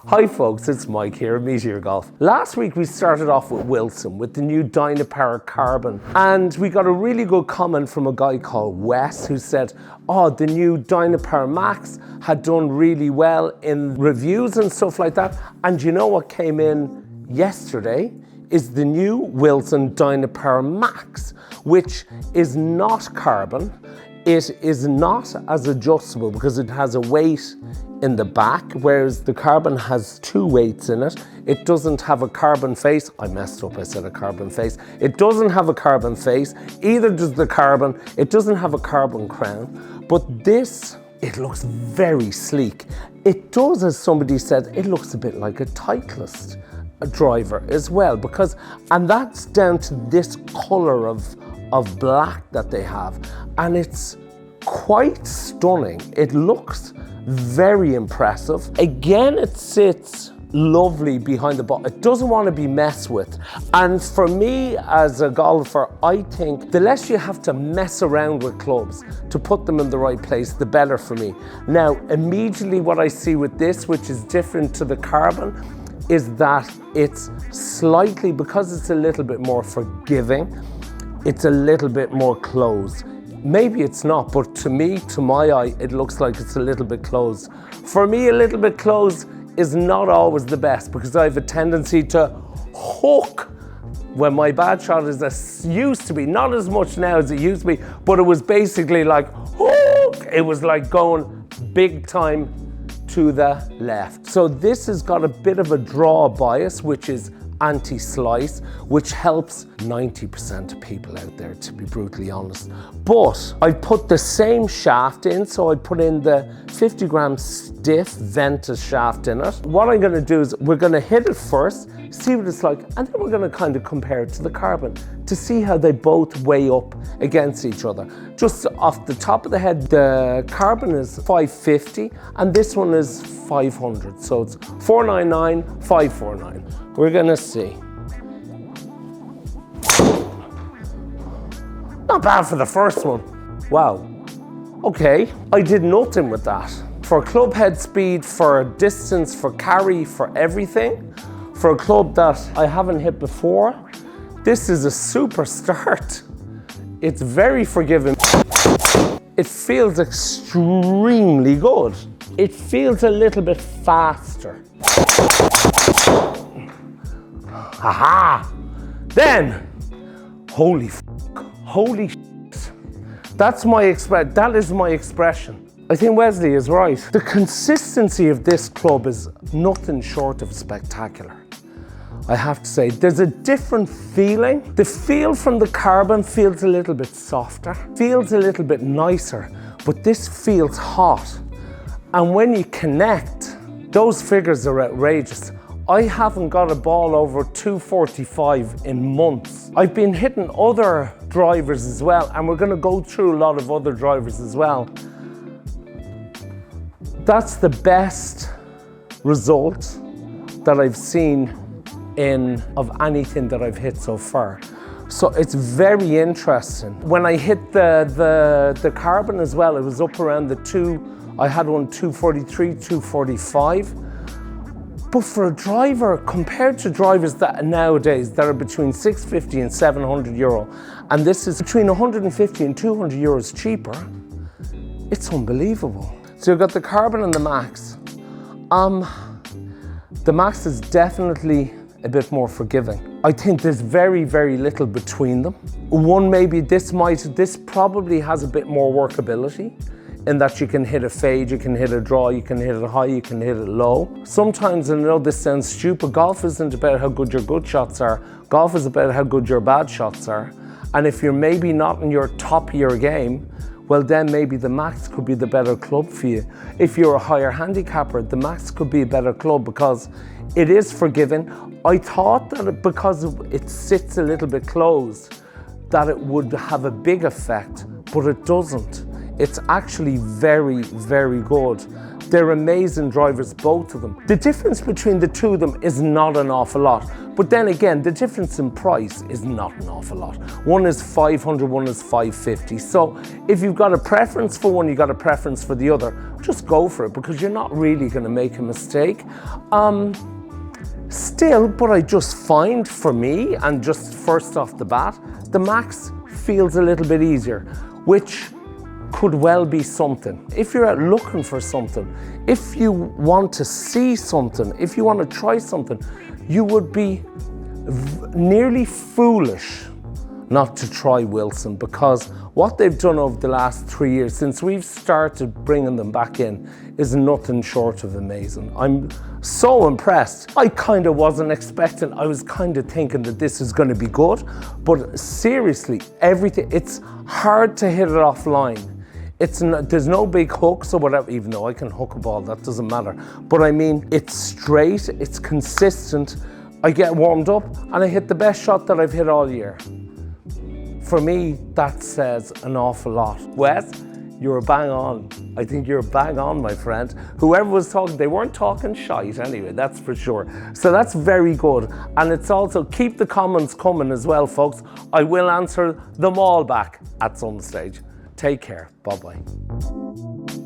Hi folks, it's Mike here at Meteor Golf. Last week we started off with Wilson with the new DYNAPWR Carbon, and we got a really good comment from a guy called Wes who said, oh, the new DYNAPWR MAX had done really well in reviews and stuff like that. And you know what came in yesterday is the new Wilson DYNAPWR MAX, which is not carbon. It is not as adjustable because it has a weight in the back, whereas the carbon has two weights in it. It doesn't have a carbon face. I messed up, I said a carbon face. It doesn't have a carbon face, either does the carbon. It doesn't have a carbon crown, but this, it looks very sleek. It does, as somebody said, it looks a bit like a Titleist driver as well, because, and that's down to this color of black that they have, and it's quite stunning. It looks very impressive. Again, it sits lovely behind the ball. It doesn't want to be messed with. And for me as a golfer, I think the less you have to mess around with clubs to put them in the right place, the better for me. Now, immediately what I see with this, which is different to the carbon, is that it's slightly, because it's a little bit more forgiving, it's a little bit more closed. Maybe it's not, but to me, to my eye, it looks like it's a little bit closed. For me, a little bit closed is not always the best because I have a tendency to hook when my bad shot is as used to be, not as much now as it used to be, but it was basically like hook. It was like going big time to the left. So this has got a bit of a draw bias, which is anti-slice, which helps 90% of people out there, to be brutally honest. But I put the same shaft in, so I put in the 50 gram stiff Ventus shaft in it. What I'm gonna do is we're gonna hit it first, see what it's like, and then we're gonna kind of compare it to the carbon to see how they both weigh up against each other. Just off the top of the head, the carbon is 550 and this one is 500. So it's 499, 549. We're gonna see. Not bad for the first one. Wow. Okay, I did nothing with that. For club head speed, for distance, for carry, for everything, for a club that I haven't hit before, this is a super start. It's very forgiving. It feels extremely good. It feels a little bit faster. Aha! Then, holy shit. That is my expression. I think Wesley is right. The consistency of this club is nothing short of spectacular. I have to say, there's a different feeling. The feel from the carbon feels a little bit softer, feels a little bit nicer, but this feels hot. And when you connect, those figures are outrageous. I haven't got a ball over 245 in months. I've been hitting other drivers as well, and we're gonna go through a lot of other drivers as well. That's the best result that I've seen of anything that I've hit so far. So it's very interesting. When I hit the carbon as well, it was up around I had one 243, 245. But for a driver, compared to drivers that nowadays that are between 650 and 700 euro, and this is between 150 and 200 euros cheaper, it's unbelievable. So you've got the carbon and the Max. The Max is definitely a bit more forgiving. I think there's very, very little between them. One, maybe this probably has a bit more workability in that you can hit a fade, you can hit a draw, you can hit it high, you can hit it low. Sometimes, and I know this sounds stupid, golf isn't about how good your good shots are. Golf is about how good your bad shots are. And if you're maybe not in your top of your game, well then maybe the Max could be the better club for you. If you're a higher handicapper, the Max could be a better club because it is forgiving. I thought that because it sits a little bit closed, that it would have a big effect, but it doesn't. It's actually very, very good. They're amazing drivers, both of them. The difference between the two of them is not an awful lot. But then again, the difference in price is not an awful lot. One is 500, one is 550. So if you've got a preference for one, you've got a preference for the other, just go for it, because you're not really going to make a mistake. Still, but I just find, for me, and just first off the bat, the Max feels a little bit easier, which could well be something. If you're out looking for something, if you want to see something, if you want to try something, you would be nearly foolish not to try Wilson, because what they've done over the last 3 years since we've started bringing them back in is nothing short of amazing. I'm so impressed. I kind of wasn't expecting, I was kind of thinking that this is going to be good, but seriously, everything, it's hard to hit it offline. There's no big hooks or whatever, even though I can hook a ball, that doesn't matter. But I mean, it's straight, it's consistent. I get warmed up and I hit the best shot that I've hit all year. For me, that says an awful lot. Wes, you're bang on. I think you're bang on, my friend. Whoever was talking, they weren't talking shite anyway, that's for sure. So that's very good. And it's also, keep the comments coming as well, folks. I will answer them all back at some stage. Take care. Bye-bye.